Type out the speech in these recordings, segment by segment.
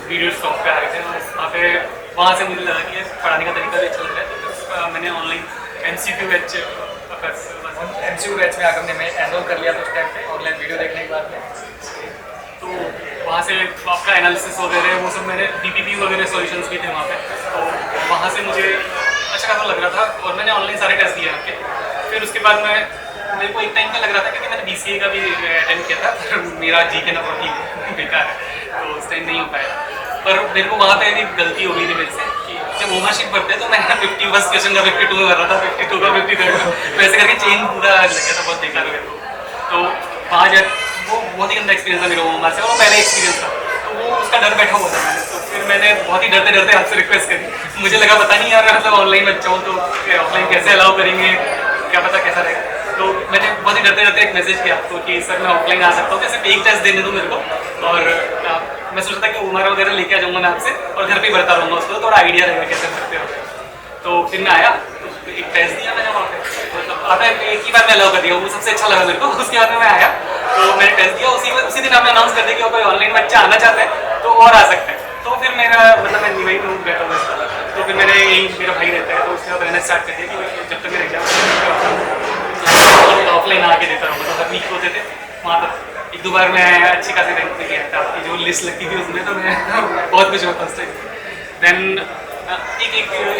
Video stock पे आ रहे थे, वहाँ पे वहाँ से मुझे लगा कि पढ़ाने का तरीका भी अच्छा लग रहा है, तो मैंने online MCQ batch MCQ batch में आगम ने मैं एनरोल कर लिया था उस टाइम पे ऑनलाइन वीडियो देखने के बाद में। तो वहाँ से आपका एनालिसिस वगैरह वो सब मैंने DPP वगैरह सॉल्यूशंस भी थे वहाँ पे, तो वहाँ से मुझे अच्छा खासा लग रहा था और मैंने ऑनलाइन सारे टेस्ट दिए आपके। फिर उसके बाद मेरे को एक टाइम पे लग रहा था क्योंकि मैंने BCA का भी अटेंड किया था, पर मेरा GK ना बहुत ही बेकार है, तो उस टाइम नहीं हो पाया। पर मेरे को वहाँ पे एक गलती हो गई थी मेरे से कि जब ओमरशिप भरते हैं तो मैं 51 क्वेश्चन का 52 में भर रहा था, 52 का 53 में, वैसे करके चेंज पूरा लग गया था, बहुत बेकार मेरे को। तो वहाँ जा वो बहुत ही गंदा एक्सपीरियंस था मेरा ओमर से, और वो पहले एक्सपीरियंस था, तो वो उसका डर बैठा हुआ था मैंने। तो फिर मैंने बहुत ही डरते डरते आपसे रिक्वेस्ट करी, मुझे लगा पता नहीं यार मतलब ऑनलाइन बच्चा हूँ तो ऑफलाइन कैसे अलाउ करेंगे, क्या पता कैसा रहेगा। तो मैंने बहुत ही डरते डरते एक मैसेज किया आपको कि सर मैं ऑफलाइन आ सकता हूँ, जैसे एक टेस्ट देने दो मेरे को, और मैं सोचा था कि उमर वगैरह लेके आ जाऊँगा मैं आपसे और घर पे ही भरता रहूँगा, उसको थोड़ा आइडिया रहेगा कैसे भरते हो। तो फिर मैं आया, तो एक टेस्ट दिया मैंने वहाँ पे, मतलब आपने एक ही बार में अलाउ कर दिया, वो सबसे अच्छा लगा मेरे को। उसके बाद में मैं आया तो मैंने टेस्ट दिया, उसी दिन आपने अनाउंस कर दिया कि कोई ऑनलाइन बच्चा आना चाहता है तो और आ सकता है। तो फिर मेरा मतलब मैं वही तो बैठा हुआ, तो फिर मैंने यही मेरा भाई रहता है तो उसके बाद रहना स्टार्ट कर दिया कि जब तक मेरा एग्जाम ऑफलाइन आके देता रहूँगा। तो तकनीक होते थे वहाँ पर, एक दो बार मैं अच्छी खासी रैंक पे गया था, आपकी जो लिस्ट लगती थी उसमें, तो मैं बहुत कुछ होता उस टाइम। देन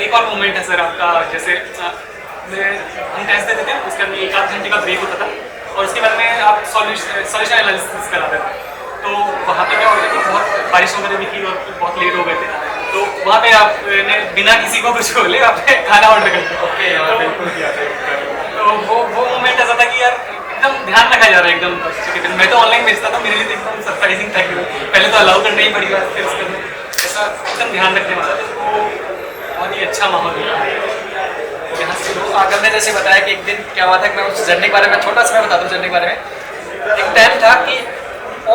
एक और मोमेंट है सर आपका, जैसे हम टेस्ट देते थे, उसके बाद एक आध घंटे का ब्रेक होता था और उसके बाद में आप सॉल्यूशन एनालिसिस कराते थे। तो वहाँ पे क्या होता था कि बहुत बारिश वगैरह भी थी और बहुत लेट हो गए थे, तो वहाँ पे आपने बिना किसी को कुछ बोले आपने खाना ऑर्डर कर दिया। तो वो मोमेंट ऐसा था कि यार एकदम ध्यान रखा जा रहा है एकदम। मैं तो ऑनलाइन बेचता था, मेरे लिए तो एकदम सरप्राइजिंग था कि पहले तो अलाउ करना ही पड़ी बात, फिर उसके बाद ऐसा एकदम ध्यान रखने वाला, तो बहुत ही अच्छा माहौल था यहाँ से। तो आगम ने जैसे बताया कि एक दिन क्या हुआ था कि मैं उस जर्नी के बारे में छोटा सा मैं बताता हूँ। जर्नी के बारे में एक टाइम था कि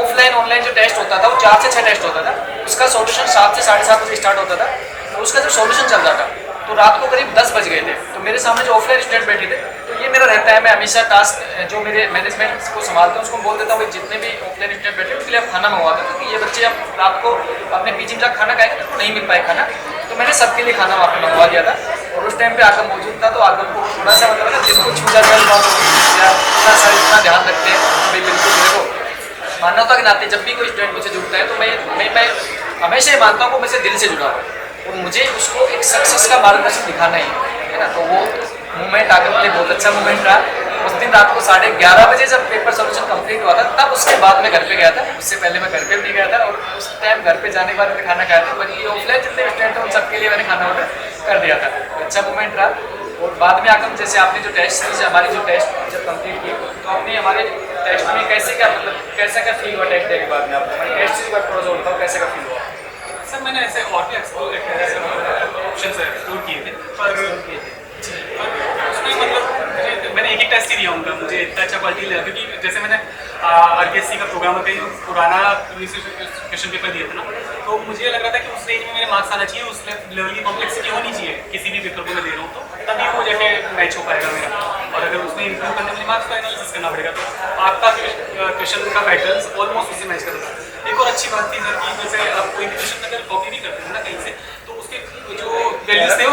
ऑफलाइन ऑनलाइन जो टेस्ट होता था वो 4 से 6 टेस्ट होता था, उसका सॉल्यूशन 7 से 7:30 बजे स्टार्ट होता था, तो उसका जब सॉल्यूशन चल रहा था तो रात को करीब 10 बज गए थे। तो मेरे सामने जो ऑफलाइन स्टूडेंट बैठे थे, तो ये मेरा रहता है, मैं हमेशा टास्क जो मेरे मैनेजमेंट को संभालते हैं उसको बोल देता हूँ जितने भी ऑफलाइन स्टूडेंट बैठे उनके लिए आप खाना मंगवा दो, क्योंकि ये बच्चे अब रात को अपने PG में जाकर खाना खाएंगे तो नहीं मिल पाए खाना। तो मैंने सबके लिए खाना वहाँ पे मंगवा दिया था, और उस टाइम पे आगम मौजूद था, तो आगम को थोड़ा सा मतलब ना दिल को छू जाने वाली बात होगी या थोड़ा सा इतना ध्यान रखते हैं भाई। बिल्कुल मेरे को मानवता के नाते जब भी कोई स्टूडेंट मुझे जुड़ता है तो मैं हमेशा ये मानता हूँ वो मुझसे दिल से जुड़ा हुआ है और मुझे उसको एक सक्सेस का मार्गदर्शन दिखाना ही है ना। तो वो मूवमेंट आगम के लिए बहुत अच्छा मूवमेंट रहा। उस दिन रात को 11:30 बजे जब पेपर सोल्यूशन कंप्लीट हुआ था, तब उसके बाद मैं घर पे गया था, उससे पहले मैं घर पे भी नहीं गया था, और उस टाइम घर पे जाने के बाद मैंने खाना खाया था। बल्कि ऑफलाइन जितने स्टूडेंट थे उन सबके लिए मैंने खाना ऑर्डर कर दिया था। तो अच्छा मूवमेंट रहा। और बाद में आगम जैसे आपने जो टेस्ट की, हमारी जो टेस्ट जब कंप्लीट की, तो आपने हमारे टेस्ट में कैसे क्या मतलब कैसा क्या फील हुआ टेस्ट देने के बाद में आपको? हमारी टेस्ट से थोड़ा सा बताओ कैसे का फील हुआ? सर मैंने ऐसे और भी ऑप्शन एक्सप्लोर किए थे, पर उसमें मतलब मैंने एक ही टेस्ट ही दिया उनका, मुझे इतना अच्छा क्वालिटी लगा, क्योंकि जैसे मैंने RPSC का प्रोग्राम का पुराना क्वेश्चन पेपर दिया था ना, तो मुझे लग रहा था कि उस रेंज में मेरे मार्क्स आना चाहिए, उस लेवल की कॉम्प्लेक्सिटी होनी चाहिए किसी भी पेपर को मैं दे रहा हूँ, तो तभी वो जाके मैच हो पाएगा मेरा। और अगर उसमें इंप्रूव करने के लिए मार्क्स को एनालिसिस करना पड़ेगा, तो आपका क्वेश्चन का पैटर्न ऑलमोस्ट उससे मैच करता था। एक और अच्छी बात थी सर कि जैसे आप कोई क्वेश्चन अगर कॉपी भी करते थे ना कहीं से, तो उसके जो वैल्यूज थे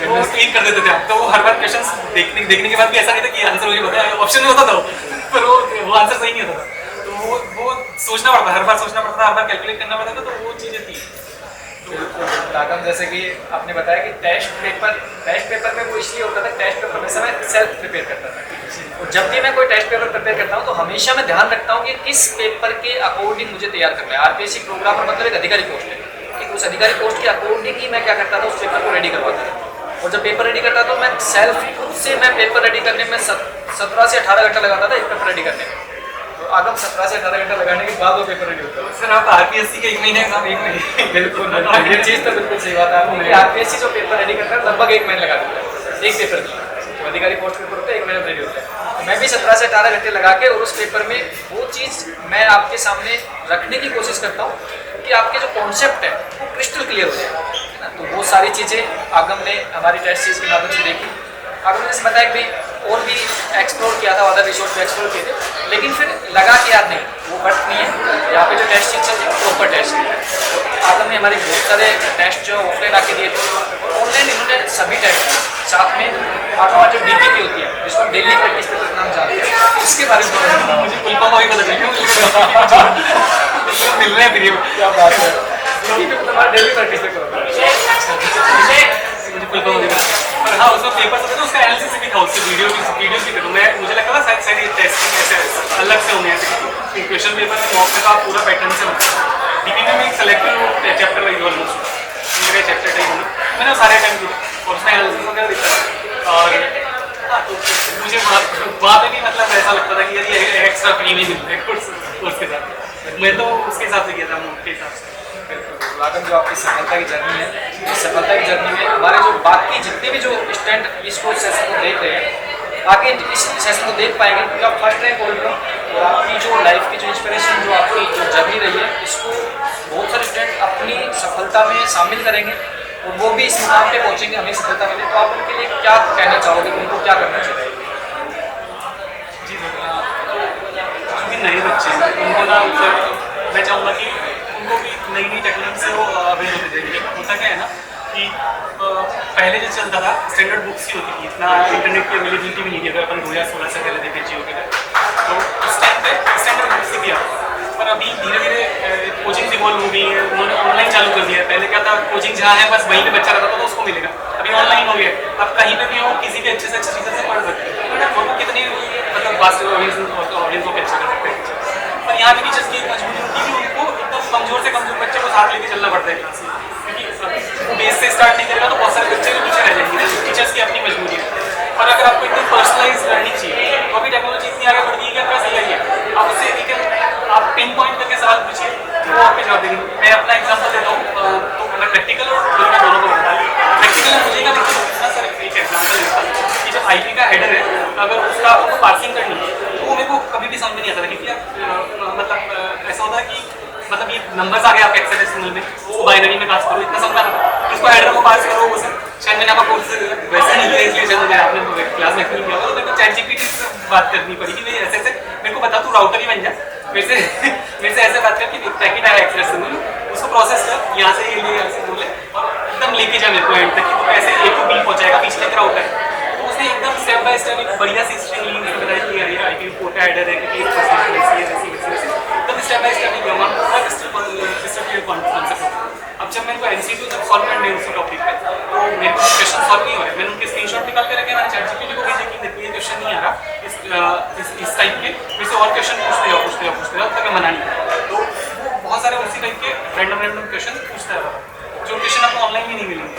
वो क्लीन कर देते थे आप, तो वो हर बार क्वेश्चन देखने के बाद भी ऐसा नहीं था कि आंसर मुझे पता है, ऑप्शन में होता था पर वो आंसर सही नहीं होता था, तो वो सोचना पड़ता, हर बार सोचना पड़ता था, हर बार कैलकुलेट करना पड़ता था, तो वो चीज़ें थी। आगम जैसे कि आपने बताया कि टेस्ट पेपर में वो इसलिए होता था, टेस्ट पेपर हमेशा मैं सेल्फ प्रिपेयर करता था, और जब भी मैं कोई टेस्ट पेपर प्रिपेयर करता हूँ तो हमेशा मैं ध्यान रखता हूँ कि किस पेपर के अकॉर्डिंग मुझे तैयार करना है। RPSC प्रोग्रामर मतलब एक अधिकारी पोस्ट है, कि उस अधिकारी पोस्ट के अकॉर्डिंग ही मैं क्या करता था, उस पेपर को रेडी करवाता था। और जब पेपर रेडी करता तो मैं सेल्फ खुद से मैं पेपर रेडी करने में 17 से 18 घंटा लगाता था एक पेपर रेडी करने में। तो आगम 17 से 18 घंटा लगाने के बाद वो पेपर रेडी होता है। सर आप RPSC के 1 महीने का 1 महीने बिल्कुल ये चीज़ तो बिल्कुल सही बात है कि RPSC जो पेपर रेडी करता है लगभग 1 महीने लगा देता है एक पेपर की, तो अधिकारी पोस्ट पेपर होता है 1 महीने रेडी होता है। तो मैं भी 17 से 18 घंटे लगा के और उस पेपर में वो चीज़ मैं आपके सामने रखने की कोशिश करता हूँ कि आपके जो कॉन्सेप्ट है वो क्रिस्टल क्लियर हो जाए, है ना। तो वो सारी चीज़ें आगम ने हमारी टेस्ट सीरीज के माध्यम से देखी। आगम ने जैसे बताया कि और भी एक्सप्लोर किया था, अदर रिसोर्स भी एक्सप्लोर किए थे, लेकिन फिर लगा कि यार नहीं, वो वर्थ नहीं है। यहाँ पे जो टेस्ट चल रही है प्रॉपर टेस्ट है। आदम ने हमारे बहुत सारे टेस्ट जो ऑफलाइन आके दिए थे, ऑनलाइन इन्होंने सभी टेस्ट साथ में आगे जो DPP होती है, जिसको डेली प्रैक्टिस पेपर नाम जानते हैं, इसके बारे में मुझे फुल फॉर्म अभी पता चल गया, मिल रहे हैं फ्री में। क्या बात है। DPP तो हमारा डेली प्रैक्टिस पेपर होता है। मुझे फुल फॉर्म अभी पता चला। पर हाँ, उसमें पेपर होते थे, उसका एनालिसिस भी था, उससे वीडियो भी थे। तो मैं मुझे लगता था शायद ये टेस्टिंग ऐसे अलग से होंगे ऐसे क्वेश्चन पेपर में मॉक पेपर आप पूरा पैटर्न से होता है। DPP में एक सेलेक्टिव चैप्टर वाइज ऑलमोस्ट मेरे चैप्टर टाइप होंगे, मैंने सारे अटेम्प्ट किए और उसमें एनालिसिस वगैरह दिखता था। और हाँ, तो मुझे वहाँ पे भी मतलब ऐसा लगता था कि यार ये एक्स्ट्रा फ्री में मिलता है कोर्स के साथ। मैं तो उसके हिसाब से किया था, मूड के हिसाब से। लागत जो आपकी सफलता की जर्नी है, इस सफलता की जर्नी में हमारे जो बाकी जितने भी जो स्टूडेंट इसको सेशन को देख रहे हैं, आगे इस सेशन को देख पाएंगे, क्योंकि आप फर्स्ट रैंक होल्डर हो और आपकी जो लाइफ की जो इंस्पिरेशन, जो आपकी जो जर्नी रही है, इसको बहुत सारे स्टूडेंट अपनी सफलता में शामिल करेंगे और वो भी इस मुकाम पे पहुँचेंगे, हमें सफलता मिले। तो आप उनके लिए क्या कहना चाहोगे, उनको क्या करना चाहिए? जी जो भी नए बच्चे हैं उनको ना, मैं चाहूँगा कि उनको भी नई नई टेक्निक से वो अवेयर होते जाएंगे। होता क्या है ना कि पहले जो चलता था स्टैंडर्ड बुक्स ही होती थी, इतना इंटरनेट की अवेलेबिलिटी भी नहीं थी। अगर अपन 2016 से पहले देखें जियो के, तो उस टाइम पे स्टैंडर्ड बुक्स ही दिया। पर अभी धीरे धीरे कोचिंग इवॉल्व हो गई है, उन्होंने ऑनलाइन चालू कर दिया है। पहले क्या था, कोचिंग जहाँ है बस वहीं पे बच्चा रहता था तो उसको मिलेगा, अभी ऑनलाइन हो गया। अब कहीं पे भी हो, किसी भी अच्छे से अच्छे टीचर से पढ़ सकते हैं। वो कितनी मतलब वास्ट ऑडियंस को कैप्चर कर सकते हैं। पर यहाँ पे टीचर्स की एक मजबूरी होती है कि उनको एकदम कमजोर से कमजोर बच्चे को साथ लेके चलना पड़ता है क्लास में, क्योंकि वो बेस से स्टार्ट नहीं करेगा तो बहुत सारे बच्चे भी पीछे रह जाएंगे। टीचर्स की अपनी मजबूरी है। और अगर आपको एकदम पर्सनलाइज लर्निंग चाहिए तो अभी टेक्नोलॉजी इतनी आगे बढ़ गई है कि आपका सही है, आप उससे आप पिन पॉइंट करके सवाल पूछिए, वो आपके जवाब देंगे। मैं अपना एग्जांपल देता हूँ, तो मैं प्रैक्टिकल और थ्योरी दोनों को बताता हूँ। प्रैक्टिकल में मुझे क्या दिक्कत होती है ना सर, एक एग्जांपल देता हूँ कि जब IP का हेडर है, अगर उसका आपको पार्सिंग करनी है तो वो मेरे को कभी भी समझ में नहीं आता था, क्योंकि मतलब ऐसा होता है कि मतलब ये नंबर्स आ गए आपके हेक्साडेसिमल में, वो बाइनरी में पास करो, इतना समझा था। उसको हेडर को पास करो, वो शायद मैंने आपका कोर्स वैसे नहीं किया, इसलिए शायद आपने क्लास में नहीं किया होगा। तो मेरे को ChatGPT से बात करनी पड़ी कि भाई ऐसे ऐसे मेरे को बता, तू राउटर ही बन जा, मेरे से ऐसे बात कर कि पैकेट आया हेक्साडेसिमल, उसको प्रोसेस कर, यहाँ से ये ले, यहाँ से बोले और एकदम लेके जा मेरे को एंड तक कि तो कैसे A to B पहुँचाएगा, पीछे तक राउटर। तो उसने एकदम स्टेप बाय स्टेप एक बढ़िया सी स्ट्रिंग ली, उसने बताया कि ये IP पोर्ट का हेडर है कि 1% वैसी है, एकदम स्टेप बाय स्टेप गया वहाँ पूरा सिस्टम क्लियर कॉन्सेप्ट। अब जब मेरे को MCQ जब सॉल्व करने हैं उस टॉपिक पे, तो मेरे को क्वेश्चन सॉल्व नहीं हो रहे, मैंने उनके स्क्रीनशॉट निकाल के रखे, मैंने ChatGPT को भेजे कि देखो ये क्वेश्चन नहीं आ रहा इस टाइप के, वैसे और क्वेश्चन पूछते जाओ अब तक मैं मना नहीं। तो वो बहुत सारे उसी टाइप के रैंडम क्वेश्चन पूछता है, जो क्वेश्चन आपको ऑनलाइन भी नहीं मिलेंगे।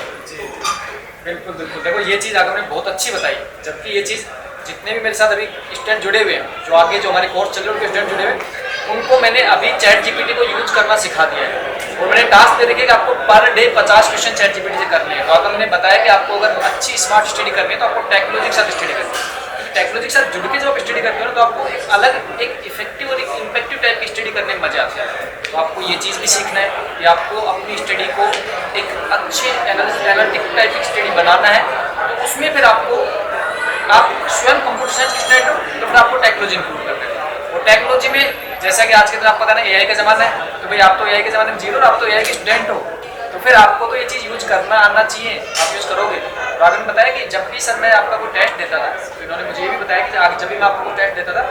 बिल्कुल बिल्कुल, देखो ये चीज़ आपने बहुत अच्छी बताई, जबकि ये चीज़ जितने भी मेरे साथ अभी स्टूडेंट जुड़े हुए हैं, जो आगे जो हमारे कोर्स चल रहे हैं उनके स्टूडेंट जुड़े हुए हैं, उनको मैंने अभी ChatGPT को यूज करना सिखा दिया है। और मैंने टास्क दे रखी है कि आपको पर डे 50 क्वेश्चन ChatGPT से करने हैं। तो अगर मैंने बताया कि आपको अगर अच्छी स्मार्ट स्टडी करनी है तो आपको टेक्नोलॉजी के साथ स्टडी करनी है। टेक्नोलॉजी के साथ जुड़ के जब आप स्टडी करते हो ना, तो आपको एक अलग, एक इफेक्टिव और एक इम्पैक्टिव टाइप की स्टडी करने में मजा आता है। तो आपको ये चीज़ भी सीखना है कि आपको अपनी स्टडी को एक अच्छे एनालिटिक टाइप की स्टडी बनाना है। तो उसमें फिर आप स्वयं कंप्यूटर साइंस स्टूडेंट हो तो फिर आपको टेक्नोलॉजी इंक्लूड करना है। और टेक्नोलॉजी में जैसा कि आज के दिन आपको पता ना AI का ज़माना है, तो भाई आप तो AI के ज़माने में जीरो और आप तो AI के स्टूडेंट हो, तो फिर आपको तो ये चीज़ यूज करना आना चाहिए, आप यूज़ करोगे। तो आपने बताया कि जब भी सर मैं आपका कोई टेस्ट देता था, तो इन्होंने मुझे ये भी बताया कि जब भी मैं आपको टेस्ट देता था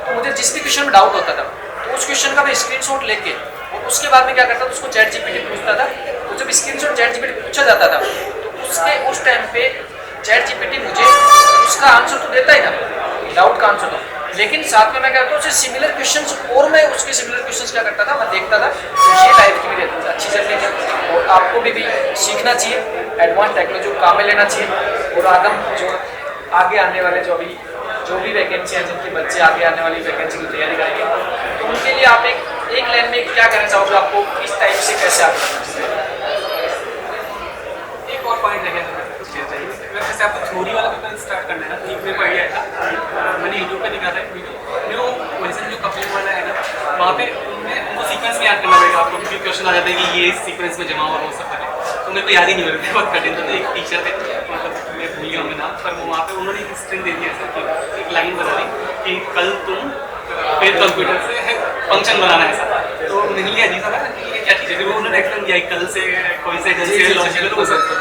तो मुझे जिस भी क्वेश्चन में डाउट होता था तो उस क्वेश्चन का मैं स्क्रीनशॉट लेके और उसके बाद में क्या करता था, उसको ChatGPT पूछता था। तो जब स्क्रीनशॉट ChatGPT पूछा जाता था तो उसके उस टाइम पे ChatGPT मुझे उसका आंसर तो देता ही था, डाउट का आंसर तो, लेकिन साथ में मैं क्या करता हूँ उससे सिमिलर क्वेश्चंस और मैं उसके सिमिलर क्वेश्चंस क्या करता था, मैं देखता था। तो ये लाइफ की भी अच्छी जर्नी है और आपको भी सीखना चाहिए, एडवांस टेक्नोलॉजी को काम में लेना चाहिए। और आगम जो आगे आने वाले जो भी वैकेंसी हैं, जिनके बच्चे आगे आने वाली वैकेंसी की तैयारी करेंगे, तो उनके लिए आप एक लाइन में क्या कहना चाहोगे, आपको किस टाइप से कैसे आप एक और पॉइंट है, जैसे आपको थ्योरी वाला पेपर स्टार्ट करना है ना, एक मेरे को आइडिया था, मैंने यूट्यूब पे देखा था एक वीडियो, मेरे को क्वेश्चन जो कपलिंग वाला है ना, वहाँ पे उनको सीक्वेंस में याद करना पड़ेगा आपको, क्योंकि क्वेश्चन आ जाता है कि ये सीक्वेंस में जमा हुआ हो सकता है। तो मेरे को याद ही नहीं हो रहा था, बहुत कठिन था। तो एक टीचर थे, मतलब मैं भूल गया उनका नाम, पर वो वहाँ पे उन्होंने एक स्ट्रिंग दे दिया ऐसा कि एक लाइन बना दी कि कल तुम फिर कंप्यूटर से फंक्शन बनाना है ऐसा। तो मेरे लिए अजीब था कि ये क्या चीज़ है, फिर वो उन्होंने एक्सप्लेन किया कि कल से कोई से जन से लॉजिकल हो सकता है।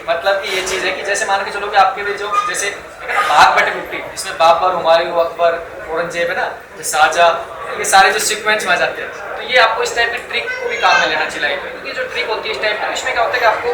मतलब कि ये चीज़ है कि जैसे मान के चलो कि आपके भी जो जैसे है ना भाग बटे 50, जिसमें बाबर, हुमायूं, अकबर, औरंगजेब है ना, शाहजहाँ, ये सारे जो सीक्वेंस में आ जाते हैं। तो ये आपको इस टाइप की ट्रिक को भी काम में लेना चाहिए लाइफ में, क्योंकि जो ट्रिक होती है इस टाइप की, इसमें क्या होता है कि आपको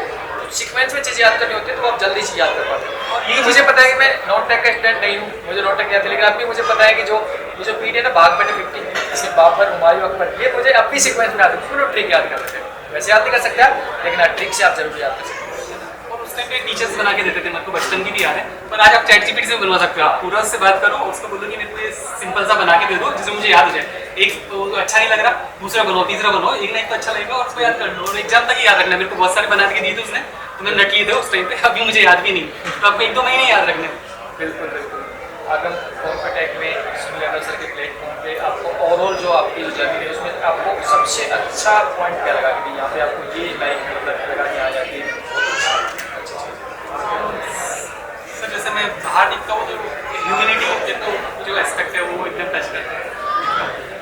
सीक्वेंस में चीज़ें याद करनी होती है तो आप जल्दी चीज़ याद कर पाते हैं। और ये मुझे पता है कि मैं नॉन टेक का स्टूडेंट नहीं हूँ, मुझे नॉन टेक याद है, लेकिन अब भी मुझे पता है कि जो ये जो पीरियड है भाग बटे 50, इसमें बाबर, हुमायूं, अकबर, ये मुझे अब भी सीक्वेंस में आते हैं, ट्रिक याद कर सकते हैं। वैसे याद नहीं कर सकते आप, लेकिन ट्रिक से आप जरूर याद कर सकते हैं। और उस टाइम पे टीचर्स बना के देते थे, मेरे को बचपन की भी याद है। पर आज आप चैट जीपीटी से बनवा सकते हो, आप पूरा से बात करो, उसको बोलो कि मेरे को ये सिंपल सा बना के दे दो जिससे मुझे याद हो जाए। एक तो अच्छा नहीं लग रहा, दूसरा बनाओ, तीसरा बनाओ, एक लाइन तो अच्छा लगेगा और उसको याद कर लो। और एग्जाम तक ही याद रखना। मेरे को बहुत सारे बना के दिए थे उसने, तो मैंने रट लिए थे उस टाइम पे, अभी मुझे याद भी नहीं। तो आपको 1-2 महीने याद रखने। बिल्कुल बिल्कुल। आगम कॉम्पिटेक में सुनील यादव सर के प्लेटफॉर्म पे आपको ओवरऑल जो आपकी जो जर्नी है उसमें आपको सबसे अच्छा पॉइंट क्या लगा कि यहाँ पे आपको ये लाइफ में मतलब लगा कि यहाँ जाके सर जैसे मैं बाहर दिखता हूँ तो ह्यूमैनिटी के तो जो एस्पेक्ट है वो एकदम टच करता है।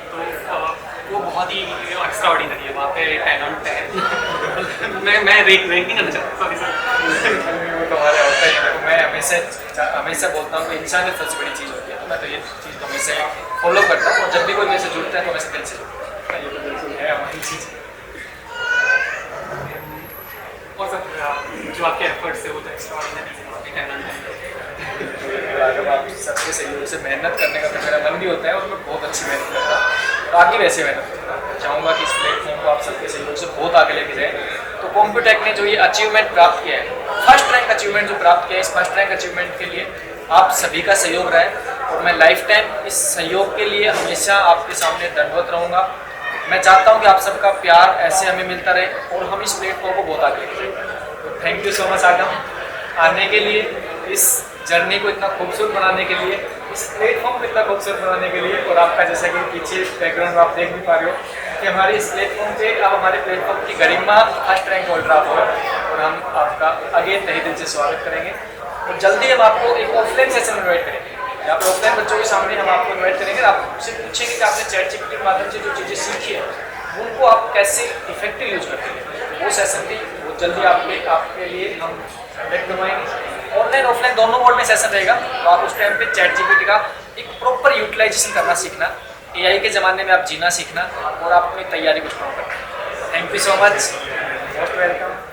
तो वो बहुत ही एक्स्ट्रा ऑर्डिनरी है, वहाँ पे टैलेंट है। मैं रैंक नहीं करना चाहता, सॉरी सर। वो तो हमारे होता ही है। मैं हमेशा बोलता हूँ कि इंसानियत सबसे बड़ी चीज़ होती है, तो मैं तो ये चीज़ को हमेशा फॉलो करता हूँ। और जब भी कोई मेरे से जुड़ता है तो मैं से दिल से जुड़ता हूँ। ये तो बिल्कुल है हमारी चीज़। और सर जो आपके एफर्ट्स है वो तो एक्स्ट्रा ऑर्डिनरी है, वहाँ पे टैलेंट है। अगर आप सबके सहयोग से मेहनत करने का तो मेरा मन भी होता है और मैं बहुत अच्छी मेहनत करता हूँ और आगे वैसे मेहनत करता हूँ। चाहूँगा कि इस प्लेटफॉर्म को आप सबके सहयोग से बहुत आगे लेके जाएँ। तो कॉम्पिटेक ने जो ये अचीवमेंट प्राप्त किया है, फर्स्ट रैंक अचीवमेंट जो प्राप्त किया है, इस फर्स्ट रैंक अचीवमेंट के लिए आप सभी का सहयोग रहे और मैं लाइफ टाइम इस सहयोग के लिए हमेशा आपके सामने दंडवत रहूँगा। मैं चाहता हूँ कि आप सबका प्यार ऐसे हमें मिलता रहे और हम इस प्लेटफॉर्म को बहुत आगे लेके जाएँ। तो थैंक यू सो मच आगम आने के लिए, इस जर्नी को इतना खूबसूरत बनाने के लिए, इस प्लेटफॉर्म को इतना खूबसूरत बनाने के लिए। और आपका जैसा कि पीछे बैकग्राउंड में आप देख भी पा रहे हो कि हमारे इस प्लेटफॉर्म पे अब हमारे प्लेटफॉर्म की गरिमा फर्स्ट रैंक होल्डर आप हो और हम आपका आगे तहे दिल से स्वागत करेंगे। और जल्दी हम आपको एक ऑफलाइन सेशन इन्वाइट करेंगे, यहाँ पर ऑफलाइन बच्चों के सामने हम आपको इन्वाइट करेंगे। आपसे पूछेंगे कि आपने चैट जीपीटी के माध्यम से जो चीज़ें सीखी है उनको आप कैसे इफेक्टिव यूज करते हैं। वो सेशन भी बहुत जल्दी आपके लिए हम कंडक्ट करवाएंगे। ऑनलाइन ऑफलाइन दोनों मोड में सेशन रहेगा, तो आप उस टाइम पे चैट जीपीटी का एक प्रॉपर यूटिलाइजेशन करना सीखना, एआई के ज़माने में आप जीना सीखना और आप अपनी तैयारी को स्ट्रॉन्ग करना। Thank you so much, most welcome.